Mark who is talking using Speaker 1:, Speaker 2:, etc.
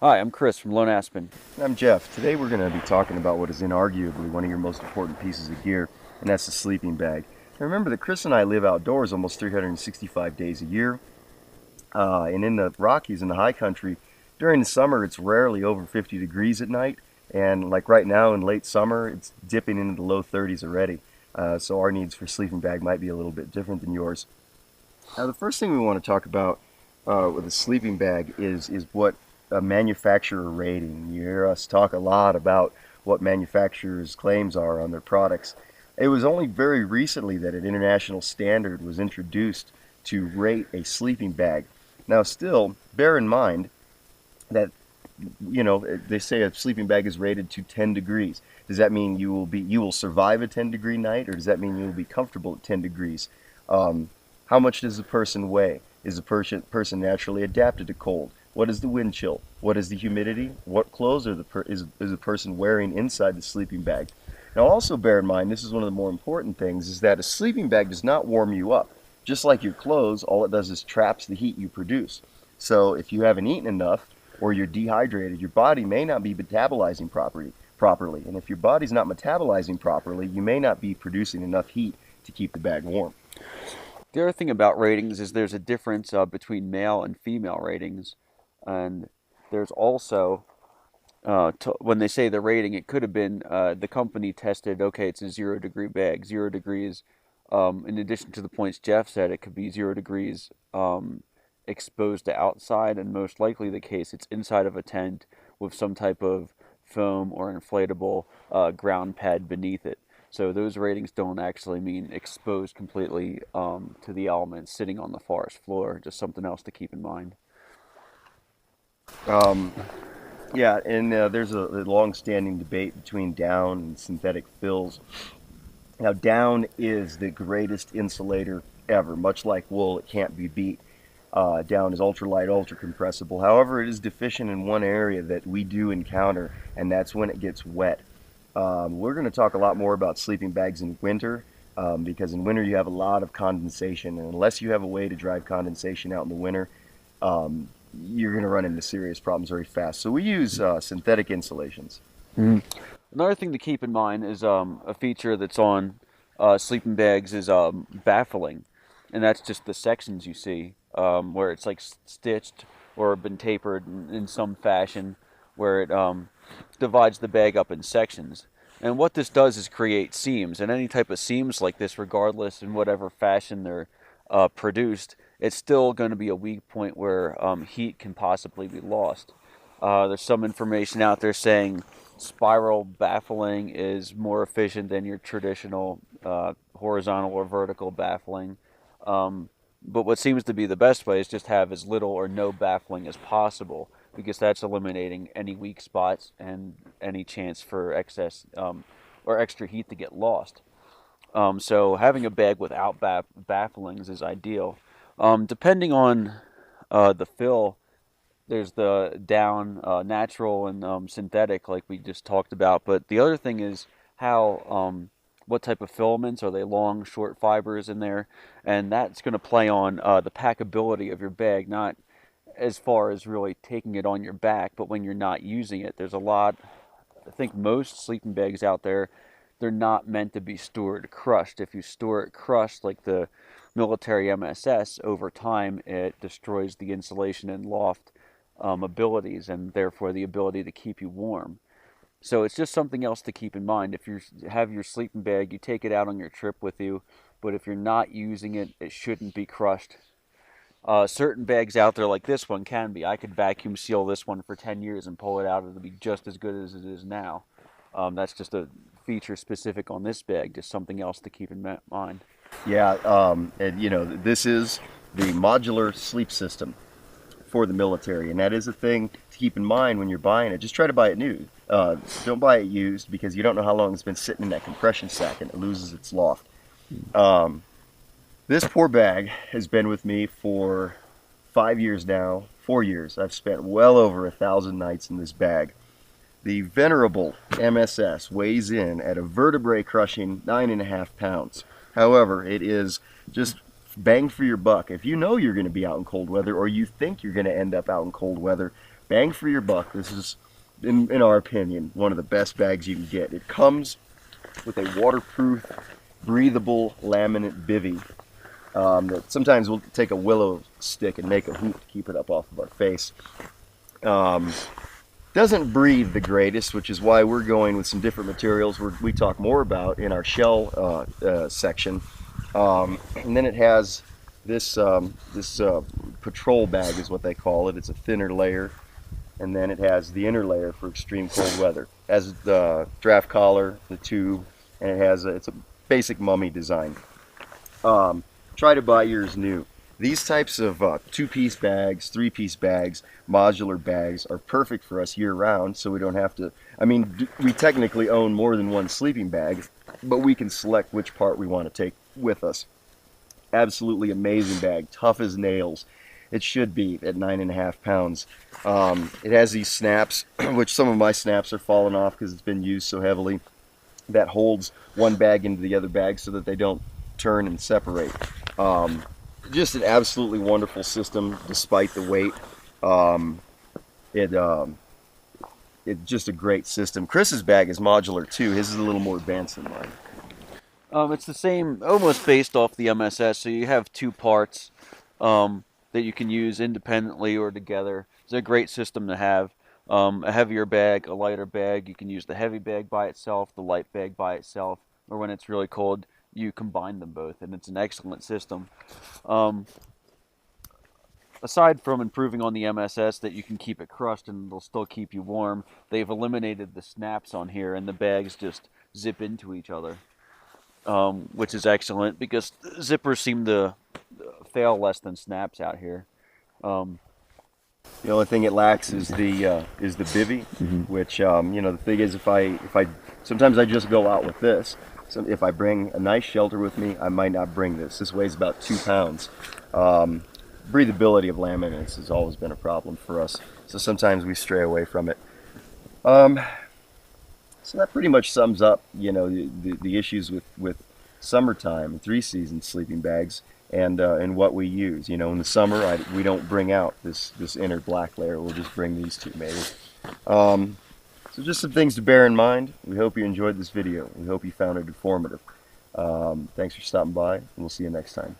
Speaker 1: Hi, I'm Chris from Lone Aspen.
Speaker 2: I'm Jeff. Today we're going to be talking about what is inarguably one of your most important pieces of gear, and that's the sleeping bag. Now remember that Chris and I live outdoors almost 365 days a year, and in the Rockies, in the high country, during the summer it's rarely over 50 degrees at night, and like right now in late summer, it's dipping into the low 30s already. So our needs for sleeping bag might be a little bit different than yours. Now, the first thing we want to talk about with a sleeping bag is what a manufacturer rating. You hear us talk a lot about what manufacturers' claims are on their products. It was only very recently that an international standard was introduced to rate a sleeping bag. Now, still, bear in mind that they say a sleeping bag is rated to 10 degrees. Does that mean you will survive a 10-degree night, or does that mean you will be comfortable at 10 degrees? How much does the person weigh? Is the person naturally adapted to cold? What is the wind chill? What is the humidity? What clothes is the person wearing inside the sleeping bag? Now, also bear in mind, this is one of the more important things, is that a sleeping bag does not warm you up. Just like your clothes, all it does is traps the heat you produce. So if you haven't eaten enough or you're dehydrated, your body may not be metabolizing properly. And if your body's not metabolizing properly, you may not be producing enough heat to keep the bag warm.
Speaker 1: The other thing about ratings is there's a difference between male and female ratings, and there's also when they say the rating, it could have been the company tested. Okay, it's a 0 degree bag. 0 degrees. In addition to the points Jeff said, it could be 0 degrees exposed to outside, and most likely the case it's inside of a tent with some type of foam or inflatable ground pad beneath it. So those ratings don't actually mean exposed completely to the elements sitting on the forest floor. Just something else to keep in mind.
Speaker 2: Um, yeah, and there's a long-standing debate between down and synthetic fills. Now, down is the greatest insulator ever. Much like wool, it can't be beat. Down is ultralight, ultra compressible. However, it is deficient in one area that we do encounter, and that's when it gets wet. We're going to talk a lot more about sleeping bags in winter because in winter you have a lot of condensation, and unless you have a way to drive condensation out in the winter, you're going to run into serious problems very fast. So we use synthetic insulations.
Speaker 1: Mhm. Another thing to keep in mind is a feature that's on sleeping bags is baffling, and that's just the sections you see where it's like stitched or been tapered in some fashion, where it divides the bag up in sections. And what this does is create seams, and any type of seams like this, regardless in whatever fashion they're produced, it's still going to be a weak point where heat can possibly be lost. There's some information out there saying spiral baffling is more efficient than your traditional horizontal or vertical baffling. But what seems to be the best way is just have as little or no baffling as possible, because that's eliminating any weak spots and any chance for excess or extra heat to get lost. So having a bag without bafflings is ideal. Depending on the fill, there's the down natural and synthetic, like we just talked about. But the other thing is how what type of filaments are they? Long, short fibers in there, and that's going to play on the packability of your bag, not as far as really taking it on your back, but when you're not using it. There's a lot. I think most sleeping bags out there, they're not meant to be stored crushed. If you store it crushed, like the military MSS, over time it destroys the insulation and loft abilities, and therefore the ability to keep you warm. So it's just something else to keep in mind. If you have your sleeping bag, you take it out on your trip with you, but if you're not using it, it shouldn't be crushed. Certain bags out there, like this one, can be. I could vacuum seal this one for 10 years and pull it out. It'll be just as good as it is now. That's just a feature specific on this bag, just something else to keep in mind.
Speaker 2: Yeah, and this is the modular sleep system for the military, and that is a thing to keep in mind when you're buying it. Just try to buy it new. Don't buy it used because you don't know how long it's been sitting in that compression sack and it loses its loft. Um, this poor bag has been with me for 5 years now, 4 years. I've spent well over 1,000 nights in this bag. The venerable MSS weighs in at a vertebrae crushing 9.5 pounds. However, it is just bang for your buck. If you know you're going to be out in cold weather or you think you're going to end up out in cold weather, bang for your buck. This is, in our opinion, one of the best bags you can get. It comes with a waterproof, breathable laminate bivy that sometimes we'll take a willow stick and make a hoop to keep it up off of our face. Doesn't breathe the greatest, which is why we're going with some different materials we talk more about in our shell section. And then it has this patrol bag is what they call it. It's a thinner layer, and then it has the inner layer for extreme cold weather. It has the draft collar, the tube, and it's a basic mummy design. Try to buy yours new. These types of two-piece bags, three-piece bags, modular bags are perfect for us year-round, so we don't have to. I mean, we technically own more than one sleeping bag, but we can select which part we want to take with us. Absolutely amazing bag, tough as nails. It should be at 9.5 pounds. It has these snaps, which some of my snaps are falling off because it's been used so heavily. That holds one bag into the other bag so that they don't turn and separate. Just an absolutely wonderful system despite the weight. It's just a great system. Chris's bag is modular too. His is a little more advanced than mine.
Speaker 1: It's the same, almost based off the MSS. So you have two parts that you can use independently or together. It's a great system to have. A heavier bag, a lighter bag. You can use the heavy bag by itself, the light bag by itself, or when it's really cold, you combine them both, and it's an excellent system. Aside from improving on the MSS that you can keep it crushed and it'll still keep you warm, they've eliminated the snaps on here, and the bags just zip into each other, which is excellent because zippers seem to fail less than snaps out here.
Speaker 2: The only thing it lacks is the bivy, which the thing is, if I sometimes I just go out with this. So if I bring a nice shelter with me, I might not bring this. This weighs about 2 pounds. Breathability of laminates has always been a problem for us, so sometimes we stray away from it. So that pretty much sums up, the issues with summertime, 3-season sleeping bags, and what we use. In the summer, we don't bring out this inner black layer. We'll just bring these two maybe. So just some things to bear in mind. We hope you enjoyed this video. We hope you found it informative. Thanks for stopping by, and we'll see you next time.